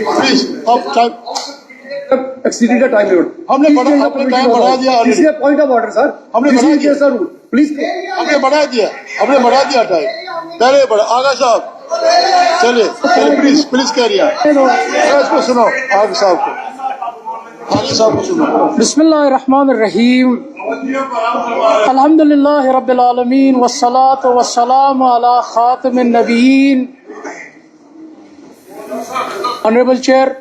Please अब time exceeding का time limit हमने बढ़ा दिया पॉइंट ऑफ ऑर्डर सर, हमने बढ़ा दिया सर प्लीज, हमने बढ़ा दिया टाइम पहले बढ़ा। आगा साहब चलिए प्लीज प्लीज कह रही इसको सुनो आगे साहब को सुनो। बिस्मिल्लाहिर्रहमानिर्रहीम अल्हम्दुलिल्लाहि रब्बिल आलमीन वस्सलातु वस्सलामु अला खातिमिन नबिय्यीन। ऑनरेबल चेयर,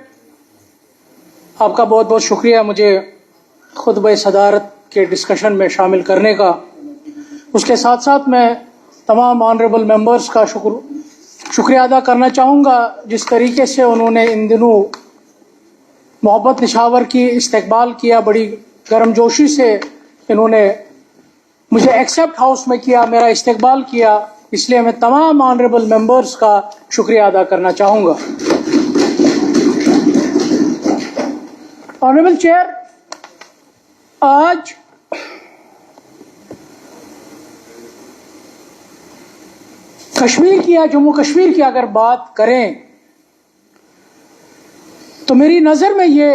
आपका बहुत बहुत शुक्रिया मुझे खुतबा सदारत के डिस्कशन में शामिल करने का। उसके साथ साथ मैं तमाम ऑनरेबल मेंबर्स का शुक्रिया अदा करना चाहूँगा जिस तरीके से उन्होंने इन दिनों मोहब्बत निशावर की इस्तकबाल किया, बड़ी गर्मजोशी से इन्होंने मुझे एक्सेप्ट हाउस में किया, मेरा इस्तकबाल किया, इसलिए मैं तमाम ऑनरेबल मेंबर्स का शुक्रिया अदा करना चाहूँगा। ऑनरेबल चेयर, आज कश्मीर की या जम्मू कश्मीर की अगर बात करें तो मेरी नजर में ये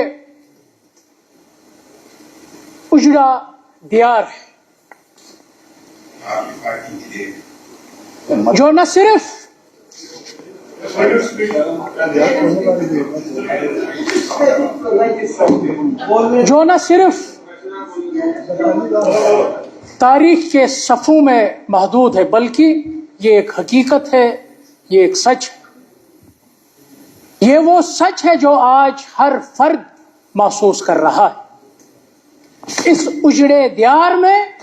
उजड़ा दियार है जो न सिर्फ तारीख के सफ़ों में महदूद है बल्कि ये एक हकीकत है, ये एक सच है। ये वो सच है जो आज हर फर्द महसूस कर रहा है। इस उजड़े दियार में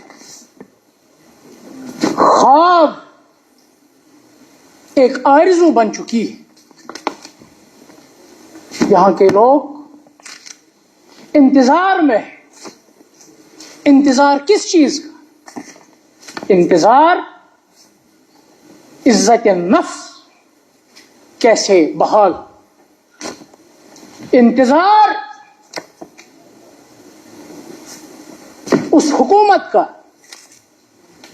ख्वाब एक आरज़ू बन चुकी है। यहां के लोग इंतजार में हैं। इंतजार किस चीज का? इंतजार इज्जत नफ्स कैसे बहाल, इंतजार उस हुकूमत का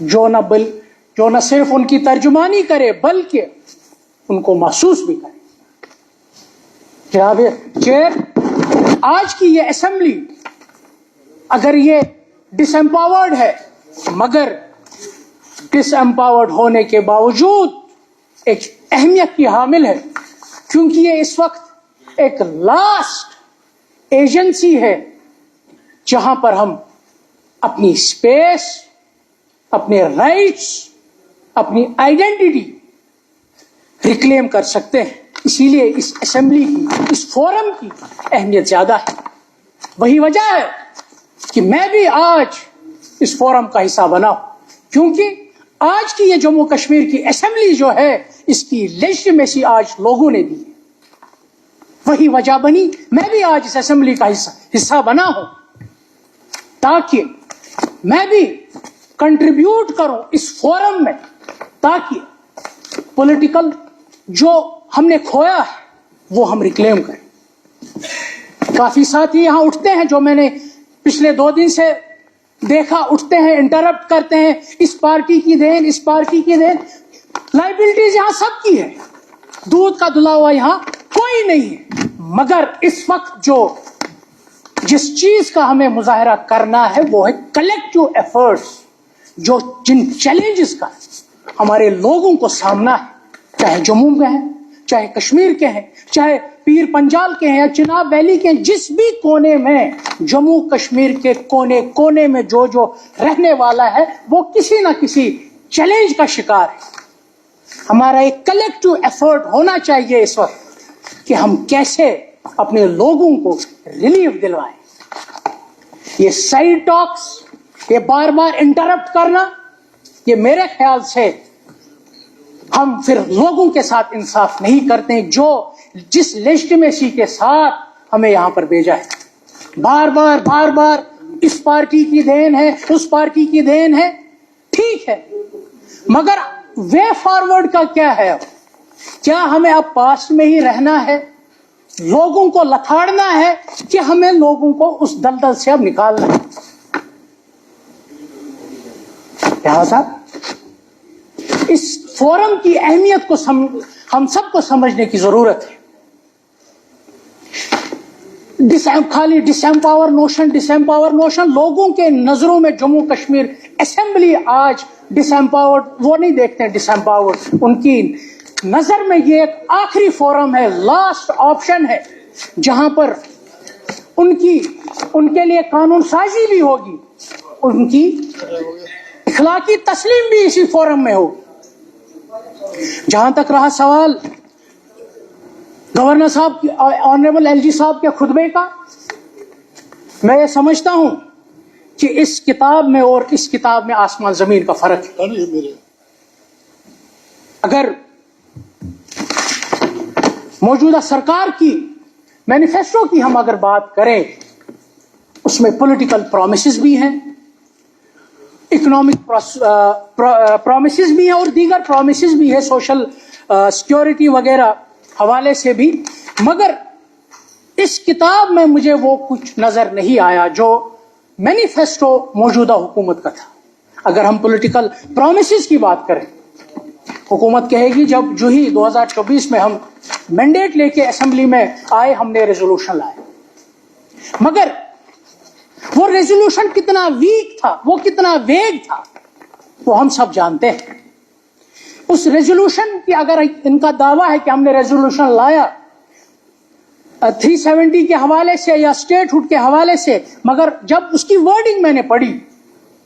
जो न सिर्फ उनकी तर्जुमानी करे बल्कि उनको महसूस भी करे। जनाब चेयर, आज की ये असेंबली अगर ये डिसएम्पावर्ड है मगर डिसएम्पावर्ड होने के बावजूद एक अहमियत की हामिल है, क्योंकि ये इस वक्त एक लास्ट एजेंसी है जहां पर हम अपनी स्पेस, अपने राइट्स, अपनी आइडेंटिटी रिक्लेम कर सकते हैं। इसीलिए इस असेंबली की, इस फोरम की अहमियत ज्यादा है। वही वजह है कि मैं भी आज इस फोरम का हिस्सा बना हूं, क्योंकि आज की ये जम्मू कश्मीर की असेंबली जो है इसकी लेजिटिमेसी आज लोगों ने दी है। वही वजह बनी मैं भी आज इस असेंबली का हिस्सा बना हूं ताकि मैं भी कंट्रीब्यूट करूं इस फोरम में, ताकि पॉलिटिकल जो हमने खोया है वो हम रिक्लेम करें। काफी साथी यहां उठते हैं जो मैंने पिछले 2 दिन से देखा, उठते हैं, इंटरप्ट करते हैं, इस पार्टी की देन, इस पार्टी की देन। लाइबिलिटीज यहां सबकी है, दूध का धुला हुआ यहां कोई नहीं है। मगर इस वक्त जिस चीज का हमें मुजाहरा करना है वो है कलेक्टिव एफर्ट्स, जिन चैलेंजेस का हमारे लोगों को सामना है, चाहे जम्मू के हैं, चाहे कश्मीर के हैं, चाहे पीर पंजाल के हैं या चिनाब वैली के हैं, जिस भी कोने में, जम्मू कश्मीर के कोने कोने में जो रहने वाला है वो किसी ना किसी चैलेंज का शिकार है। हमारा एक कलेक्टिव एफर्ट होना चाहिए इस वक्त कि हम कैसे अपने लोगों को रिलीफ दिलवाएं। ये साइड टॉक्स, ये बार बार इंटरप्ट करना, ये मेरे ख्याल से हम फिर लोगों के साथ इंसाफ नहीं करते हैं जो जिस लेजिटिमेसी के साथ हमें यहां पर भेजा है। बार बार इस पार्टी की देन है, उस पार्टी की देन है, ठीक है, मगर वे फॉरवर्ड का क्या है? क्या हमें अब पास्ट में ही रहना है, लोगों को लथाड़ना है, कि हमें लोगों को उस दलदल से अब निकालना है? क्या साहब, इस फोरम की अहमियत को हम सबको समझने की जरूरत है। खाली डिसएम्पावर नोशन लोगों के नजरों में जम्मू कश्मीर असेंबली आज डिसएम्पावर्ड, वो नहीं देखते हैं डिसएम्पावर्ड, उनकी नजर में ये एक आखिरी फोरम है, लास्ट ऑप्शन है जहां पर उनके लिए कानून साजी भी होगी, उनकी इखलाकी तस्लीम भी इसी फोरम में होगी। जहां तक रहा सवाल गवर्नर साहब, ऑनरेबल एलजी साहब के खुतबे का, मैं ये समझता हूं कि इस किताब में और इस किताब में आसमान जमीन का फर्क है। अगर मौजूदा सरकार की मैनिफेस्टो की हम अगर बात करें, उसमें पॉलिटिकल प्रॉमिसेस भी हैं, इकोनॉमिक प्रॉमिसेस भी हैं और दीगर प्रॉमिसेस भी है, सोशल सिक्योरिटी वगैरह हवाले से भी, मगर इस किताब में मुझे वो कुछ नजर नहीं आया जो मैनिफेस्टो मौजूदा हुकूमत का था। अगर हम पॉलिटिकल प्रॉमिसेस की बात करें, हुकूमत कहेगी जब जो ही 2024 में हम मैंडेट लेके असेंबली में आए हमने रेजोल्यूशन लाया, मगर वो रेजोल्यूशन कितना वीक था, वो कितना वेग था, वो हम सब जानते हैं। उस रेजोल्यूशन की अगर इनका दावा है कि हमने रेजोल्यूशन लाया 370 के हवाले से या स्टेटहुड के हवाले से, मगर जब उसकी वर्डिंग मैंने पढ़ी,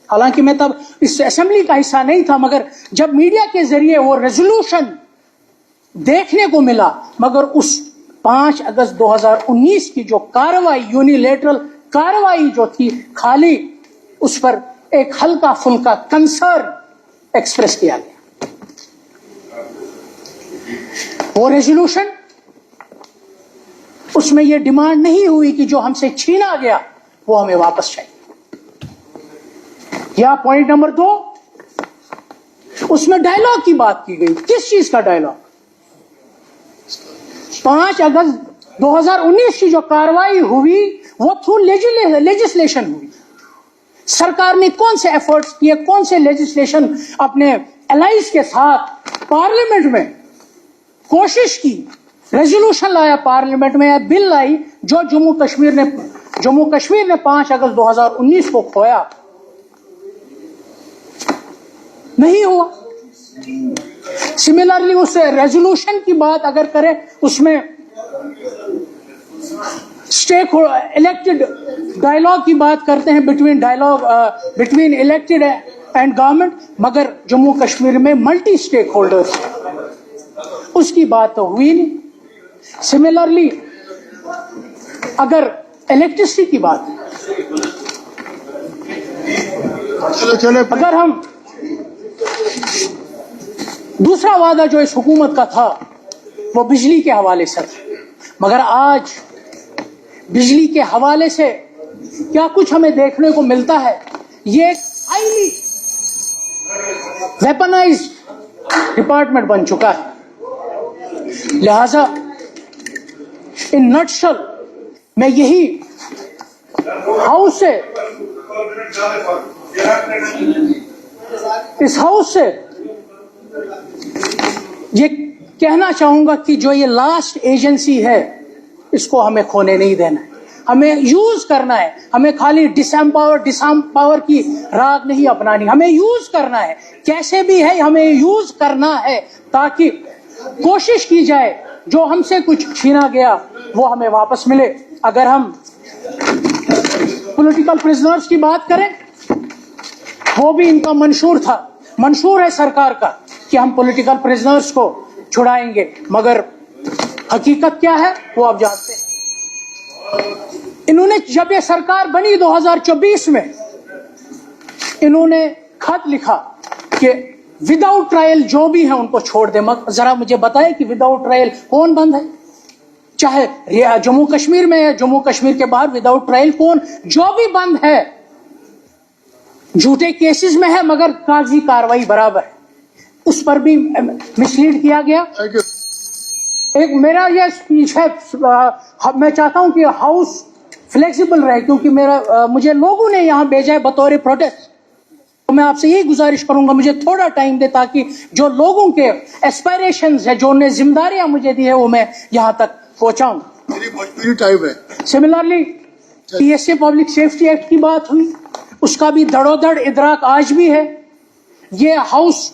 हालांकि मैं तब इस असेंबली का हिस्सा नहीं था, मगर जब मीडिया के जरिए वो रेजोल्यूशन देखने को मिला, मगर उस 5 अगस्त 2019 की जो कार्रवाई, यूनिलेटरल कार्रवाई जो थी, खाली उस पर एक हल्का फुल्का कंसर्न एक्सप्रेस किया गया। वो रेजोल्यूशन, उसमें यह डिमांड नहीं हुई कि जो हमसे छीना गया वो हमें वापस चाहिए। या पॉइंट नंबर 2, उसमें डायलॉग की बात की गई। किस चीज का डायलॉग? 5 अगस्त 2019 की जो कार्रवाई हुई वो थ्रू लेजिस्लेशन हुई। सरकार ने कौन से एफर्ट्स किए, कौन से लेजिस्लेशन अपने एलाइज के साथ पार्लियामेंट में कोशिश की, रेजोल्यूशन लाया पार्लियामेंट में, या बिल लाई जो जम्मू कश्मीर ने 5 अगस्त 2019 को खोया। नहीं हुआ। सिमिलरली उस रेजोल्यूशन की बात अगर करें, उसमें स्टेक इलेक्टेड डायलॉग की बात करते हैं, बिटवीन इलेक्टेड एंड गवर्नमेंट, मगर जम्मू कश्मीर में मल्टी स्टेक होल्डर्स, उसकी बात तो हुई नहीं। सिमिलरली अगर इलेक्ट्रिसिटी की बात, अगर हम दूसरा वादा जो इस हुकूमत का था वो बिजली के हवाले से था, मगर आज बिजली के हवाले से क्या कुछ हमें देखने को मिलता है, ये हाईली वेपनाइज्ड डिपार्टमेंट बन चुका है। लिहाजा इन नटशल मैं यही हाउस से, इस हाउस से ये कहना चाहूंगा कि जो ये लास्ट एजेंसी है इसको हमें खोने नहीं देना है, हमें यूज करना है। हमें खाली डिसएम्पावर की राग नहीं अपनानी, हमें यूज करना है, कैसे भी है हमें यूज करना है, ताकि कोशिश की जाए जो हमसे कुछ छीना गया वो हमें वापस मिले। अगर हम पॉलिटिकल प्रिजनर्स की बात करें, वो भी इनका मंशूर है सरकार का कि हम पॉलिटिकल प्रिजनर्स को छुड़ाएंगे, मगर हकीकत क्या है वो आप जानते हैं। इन्होंने जब ये सरकार बनी 2024 में, इन्होंने खत लिखा कि विदाउट ट्रायल जो भी है उनको छोड़ दे। जरा मुझे बताएं कि विदाउट ट्रायल कौन बंद है, चाहे जम्मू कश्मीर में है, जम्मू कश्मीर के बाहर विदाउट ट्रायल कौन, जो भी बंद है झूठे केसेस में है, मगर कागजी कार्रवाई बराबर है, उस पर भी मिसलीड किया गया। एक मेरा यह स्पीच है, मैं चाहता हूं कि हाउस फ्लेक्सिबल रहे, क्योंकि मुझे लोगों ने यहां भेजा है बतौर प्रोटेस्ट, तो मैं आपसे यही गुजारिश करूंगा मुझे थोड़ा टाइम दे, ताकि जो लोगों के एस्पायरेशंस है, जो उन्हें जिम्मेदारियां मुझे दी है, वो मैं यहां तक पहुंचाऊं। मेरी भोजपुरी टाइम है। Similarly PSA public safety act की बात हुई, उसका भी धड़ोधड़ इदराक आज भी है। ये हाउस,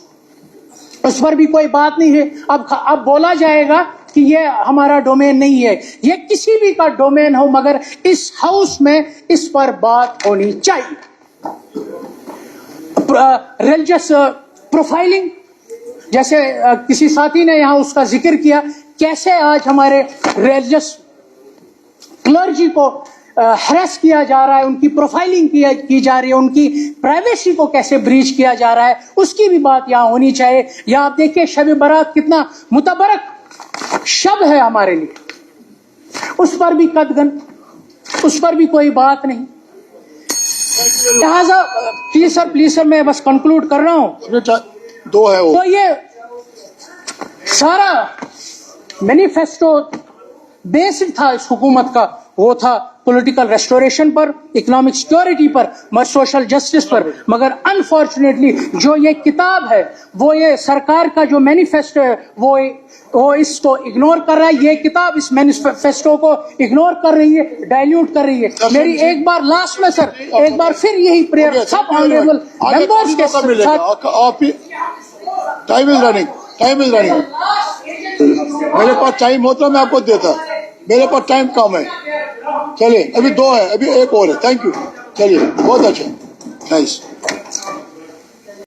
उस पर भी कोई बात नहीं है। अब बोला जाएगा कि ये हमारा डोमेन नहीं है, ये किसी भी का डोमेन हो, मगर इस हाउस में इस पर बात होनी चाहिए। रिलीजियस प्रोफाइलिंग, जैसे किसी साथी ने यहाँ उसका जिक्र किया, कैसे आज हमारे रिलीजियस क्लर्जी को हैरेस किया जा रहा है, उनकी प्रोफाइलिंग की जा रही है, उनकी प्राइवेसी को कैसे ब्रीच किया जा रहा है, उसकी भी बात यहाँ होनी चाहिए। या आप देखिए शब बारात कितना मुतबरक शब है हमारे लिए, उस पर भी कदगन, उस पर भी कोई बात नहीं। लिहाजा प्लीज सर मैं बस कंक्लूड कर रहा हूं। दो है वो, तो ये सारा मैनिफेस्टो बेसिक था इस हुकूमत का, वो था पॉलिटिकल रेस्टोरेशन पर, इकोनॉमिक सिक्योरिटी पर, मगर सोशल जस्टिस पर। मगर अनफॉर्चुनेटली जो ये किताब है, वो ये सरकार का जो मैनिफेस्टो है, वो इसको इग्नोर कर रहा है। ये किताब इस मैनिफेस्टो को इग्नोर कर रही है, डाइल्यूट कर रही है। मेरी एक बार लास्ट में सर, एक बार फिर यही प्रेयर सब ऑनरेबल मेंबर्स के साथ। Time is running, time is running. मेरे पास टाइम होता मैं आपको देता, मेरे पास टाइम कम है। चलिए अभी दो है, अभी एक और है। थैंक यू, चलिए बहुत अच्छा, नाइस।